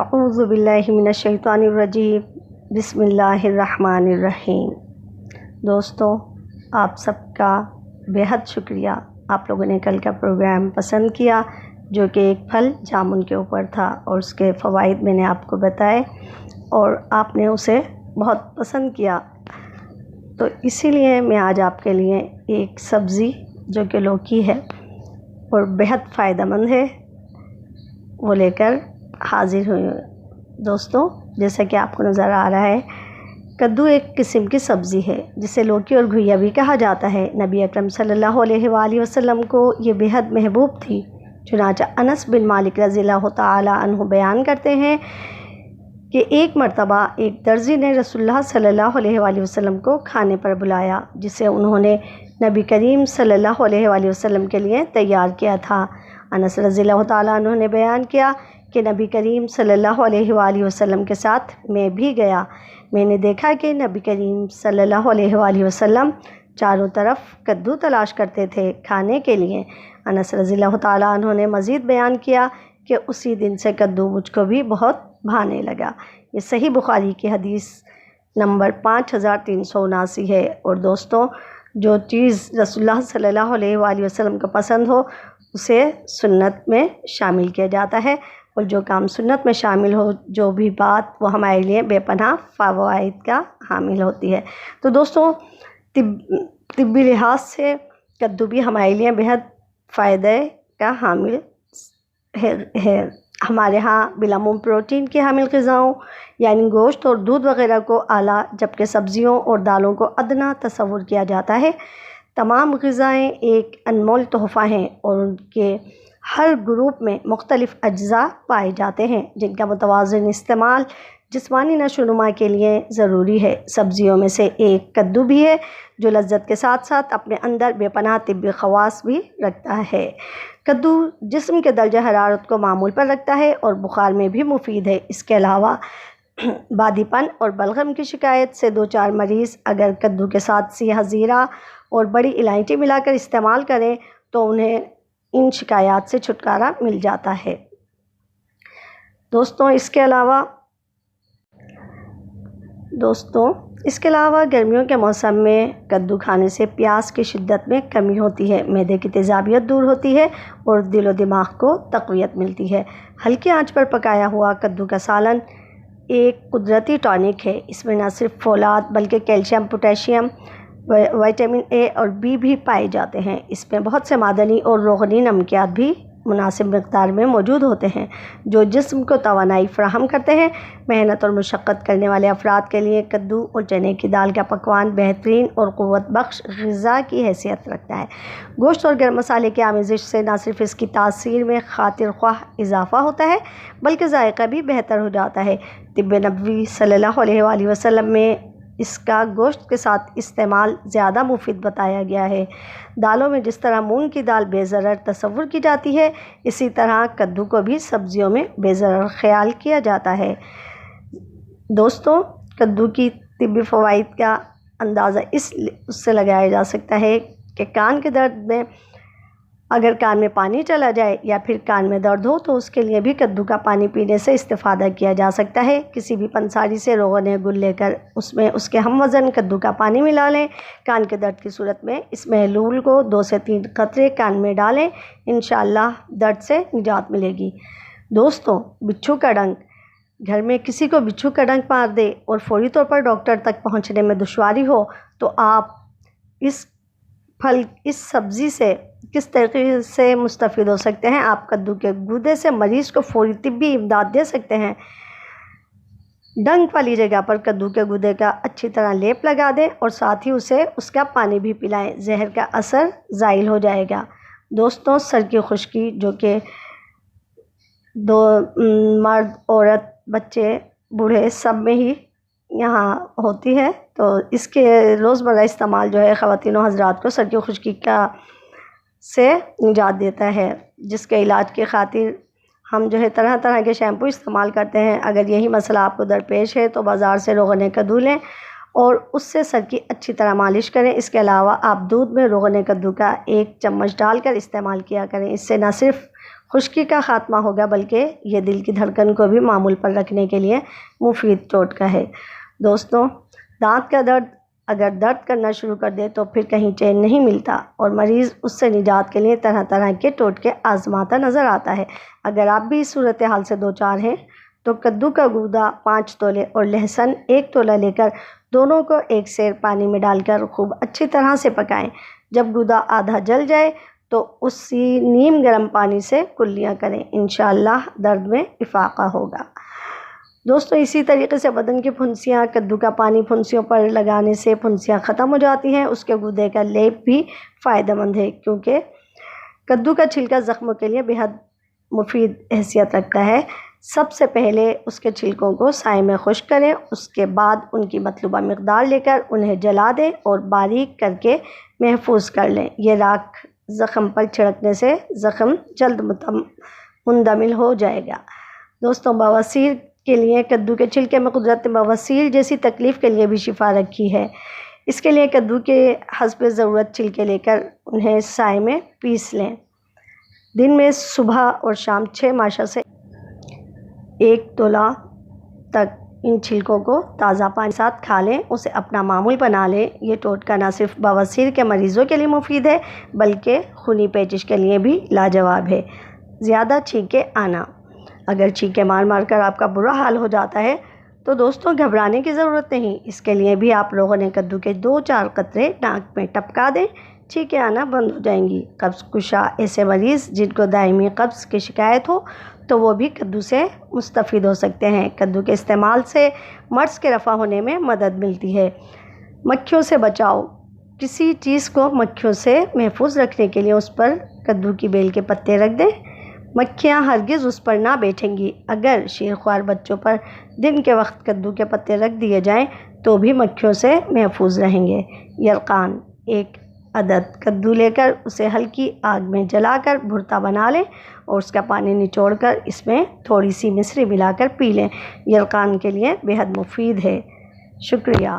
اعوذ باللہ من الشیطان الرجیم بسم اللہ الرحمن الرحیم۔ دوستو، آپ سب کا بےحد شکریہ، آپ لوگوں نے کل کا پروگرام پسند کیا جو کہ ایک پھل جامن کے اوپر تھا اور اس کے فوائد میں نے آپ کو بتائے اور آپ نے اسے بہت پسند کیا، تو اسی لیے میں آج آپ کے لیے ایک سبزی جو کہ لوکی ہے اور بےحد فائدہ مند ہے وہ لے کر حاضر ہوئی ہوں۔ دوستوں، جیسا کہ آپ کو نظر آ رہا ہے، کدو ایک قسم کی سبزی ہے جسے لوکی اور گھوئیاں بھی کہا جاتا ہے۔ نبی اکرم صلی اللہ علیہ وآلہ وسلم کو یہ بےحد محبوب تھی۔ چنانچہ انس بن مالک رضی اللہ تعالی عنہ بیان کرتے ہیں کہ ایک مرتبہ ایک درزی نے رسول اللہ صلی اللہ علیہ وآلہ وسلم کو کھانے پر بلایا جسے انہوں نے نبی کریم صلی اللہ علیہ وآلہ وسلم کے لیے تیار کیا تھا۔ انس رضی اللہ تعالیٰ عنہ نے بیان کیا کہ نبی کریم صلی اللہ علیہ وآلہ وسلم کے ساتھ میں بھی گیا۔ میں نے دیکھا کہ نبی کریم صلی اللہ علیہ وآلہ وسلم چاروں طرف کدو تلاش کرتے تھے کھانے کے لیے۔ انس رضی اللہ تعالیٰ عنہ نے مزید بیان کیا کہ اسی دن سے کدو مجھ کو بھی بہت بھانے لگا۔ یہ صحیح بخاری کی حدیث نمبر 5379 ہے۔ اور دوستوں، جو چیز رسول اللہ صلی اللہ علیہ وآلہ وسلم کو پسند ہو اسے سنت میں شامل کیا جاتا ہے، اور جو کام سنت میں شامل ہو، جو بھی بات، وہ ہمارے لیے بے پناہ فوائد کا حامل ہوتی ہے۔ تو دوستوں، طبی لحاظ سے کدو بھی ہمارے لیے بہت فائدے کا حامل ہے۔ ہمارے ہاں بلعموم پروٹین کی حامل غذاؤں یعنی گوشت اور دودھ وغیرہ کو اعلیٰ، جبکہ سبزیوں اور دالوں کو ادنیٰ تصور کیا جاتا ہے۔ تمام غذائیں ایک انمول تحفہ ہیں اور ان کے ہر گروپ میں مختلف اجزاء پائے جاتے ہیں جن کا متوازن استعمال جسمانی نشو و نما کے لیے ضروری ہے۔ سبزیوں میں سے ایک کدو بھی ہے جو لذت کے ساتھ ساتھ اپنے اندر بے پناہ طبی خواص بھی رکھتا ہے۔ کدو جسم کے درجہ حرارت کو معمول پر رکھتا ہے اور بخار میں بھی مفید ہے۔ اس کے علاوہ بادی پن اور بلغم کی شکایت سے دو چار مریض اگر کدو کے ساتھ سیاہ زیرہ اور بڑی الائچی ملا کر استعمال کریں تو انہیں ان شکایات سے چھٹکارا مل جاتا ہے۔ دوستوں، اس کے علاوہ گرمیوں کے موسم میں کدو کھانے سے پیاس کی شدت میں کمی ہوتی ہے، معدے کی تیزابیت دور ہوتی ہے اور دل و دماغ کو تقویت ملتی ہے۔ ہلکی آنچ پر پکایا ہوا کدو کا سالن ایک قدرتی ٹانک ہے۔ اس میں نہ صرف فولاد بلکہ کیلشیم، پوٹیشیم، وٹامن اے اور بی بھی پائے جاتے ہیں۔ اس میں بہت سے معدنی اور روغنی نمکیات بھی مناسب مقدار میں موجود ہوتے ہیں جو جسم کو توانائی فراہم کرتے ہیں۔ محنت اور مشقت کرنے والے افراد کے لیے کدو اور چنے کی دال کا پکوان بہترین اور قوت بخش غذا کی حیثیت رکھتا ہے۔ گوشت اور گرم مسالے کی آمیزش سے نہ صرف اس کی تاثیر میں خاطر خواہ اضافہ ہوتا ہے بلکہ ذائقہ بھی بہتر ہو جاتا ہے۔ طب نبوی صلی اللہ علیہ وآلہ وسلم میں اس کا گوشت کے ساتھ استعمال زیادہ مفید بتایا گیا ہے۔ دالوں میں جس طرح مونگ کی دال بے ضرر تصور کی جاتی ہے، اسی طرح کدو کو بھی سبزیوں میں بے ضرر خیال کیا جاتا ہے۔ دوستوں، کدو کی طبی فوائد کا اندازہ اس سے لگایا جا سکتا ہے کہ کان کے درد میں اگر کان میں پانی چلا جائے یا پھر کان میں درد ہو تو اس کے لیے بھی کدو کا پانی پینے سے استفادہ کیا جا سکتا ہے۔ کسی بھی پنساری سے روغن گل لے کر اس میں اس کے ہم وزن کدو کا پانی ملا لیں۔ کان کے درد کی صورت میں اس محلول کو 2 سے 3 قطرے کان میں ڈالیں، انشاءاللہ درد سے نجات ملے گی۔ دوستوں، بچھو کا ڈنک، گھر میں کسی کو بچھو کا ڈنک مار دے اور فوری طور پر ڈاکٹر تک پہنچنے میں دشواری ہو تو آپ اس سبزی سے کس طریقے سے مستفید ہو سکتے ہیں۔ آپ کدو کے گودے سے مریض کو فوری طبی امداد دے سکتے ہیں۔ ڈنک والی جگہ پر کدو کے گودے کا اچھی طرح لیپ لگا دیں اور ساتھ ہی اسے اس کا پانی بھی پلائیں، زہر کا اثر زائل ہو جائے گا۔ دوستوں، سر کی خشکی جو کہ مرد، عورت، بچے، بوڑھے سب میں ہی یہاں ہوتی ہے، تو اس کے روزمرہ استعمال جو ہے خواتین و حضرات کو سر کی خشکی سے نجات دیتا ہے، جس کے علاج کی خاطر ہم جو ہے طرح طرح کے شیمپو استعمال کرتے ہیں۔ اگر یہی مسئلہ آپ کو درپیش ہے تو بازار سے روغن کدو لیں اور اس سے سر کی اچھی طرح مالش کریں۔ اس کے علاوہ آپ دودھ میں روغن کدو کا 1 چمچ ڈال کر استعمال کیا کریں۔ اس سے نہ صرف خشکی کا خاتمہ ہوگا، بلکہ یہ دل کی دھڑکن کو بھی معمول پر رکھنے کے لیے مفید ٹوٹکا ہے۔ دوستوں، دانت کا درد اگر درد کرنا شروع کر دے تو پھر کہیں چین نہیں ملتا اور مریض اس سے نجات کے لیے طرح طرح کے ٹوٹکے آزماتا نظر آتا ہے۔ اگر آپ بھی اس صورتحال سے دوچار ہیں تو کدو کا گودا 5 تولے اور لہسن 1 تولہ لے کر دونوں کو ایک سیر پانی میں ڈال کر خوب اچھی طرح سے پکائیں۔ جب گودا آدھا جل جائے تو اسی نیم گرم پانی سے کلیاں کریں، انشاءاللہ درد میں افاقہ ہوگا۔ دوستو، اسی طریقے سے بدن کی پھنسیاں، کدو کا پانی پھنسیوں پر لگانے سے پھنسیاں ختم ہو جاتی ہیں۔ اس کے گودے کا لیپ بھی فائدہ مند ہے، کیونکہ کدو کا چھلکا زخموں کے لیے بہت مفید حیثیت رکھتا ہے۔ سب سے پہلے اس کے چھلکوں کو سائے میں خشک کریں، اس کے بعد ان کی مطلوبہ مقدار لے کر انہیں جلا دیں اور باریک کر کے محفوظ کر لیں۔ یہ راکھ زخم پر چھڑکنے سے زخم جلد مندمل ہو جائے گا۔ دوستوں، بواسیر کے لیے کدو کے چھلکے میں قدرت نے بواسیر جیسی تکلیف کے لیے بھی شفا رکھی ہے۔ اس کے لیے کدو کے حسب ضرورت چھلکے لے کر انہیں سائے میں پیس لیں۔ دن میں صبح اور شام 6 ماشا سے 1 تولہ تک ان چھلکوں کو تازہ پانی ساتھ کھا لیں، اسے اپنا معمول بنا لیں۔ یہ ٹوٹکا نہ صرف بواسیر کے مریضوں کے لیے مفید ہے بلکہ خونی پیچش کے لیے بھی لاجواب ہے۔ زیادہ چھینکیں آنا، اگر چھینکیں مار مار کر آپ کا برا حال ہو جاتا ہے تو دوستوں گھبرانے کی ضرورت نہیں۔ اس کے لیے بھی آپ لوگوں نے کدو کے 2-4 قطرے ناک میں ٹپکا دیں، چھینکیں آنا بند ہو جائیں گی۔ قبض کشا ایسے مریض جن کو دائمی قبض کی شکایت ہو تو وہ بھی کدو سے مستفید ہو سکتے ہیں۔ کدو کے استعمال سے مرض کے رفع ہونے میں مدد ملتی ہے۔ مکھیوں سے بچاؤ، کسی چیز کو مکھیوں سے محفوظ رکھنے کے لیے اس پر کدو کی بیل کے پتے رکھ دیں، مکھیاں ہرگز اس پر نہ بیٹھیں گی۔ اگر شیرخوار بچوں پر دن کے وقت کدو کے پتے رکھ دیے جائیں تو بھی مکھیوں سے محفوظ رہیں گے۔ یرقان، 1 عدد کدو لے کر اسے ہلکی آگ میں جلا کر بھرتا بنا لیں اور اس کا پانی نچوڑ کر اس میں تھوڑی سی مصری ملا کر پی لیں۔ یرقان کے لیے بہت مفید ہے۔ شکریہ۔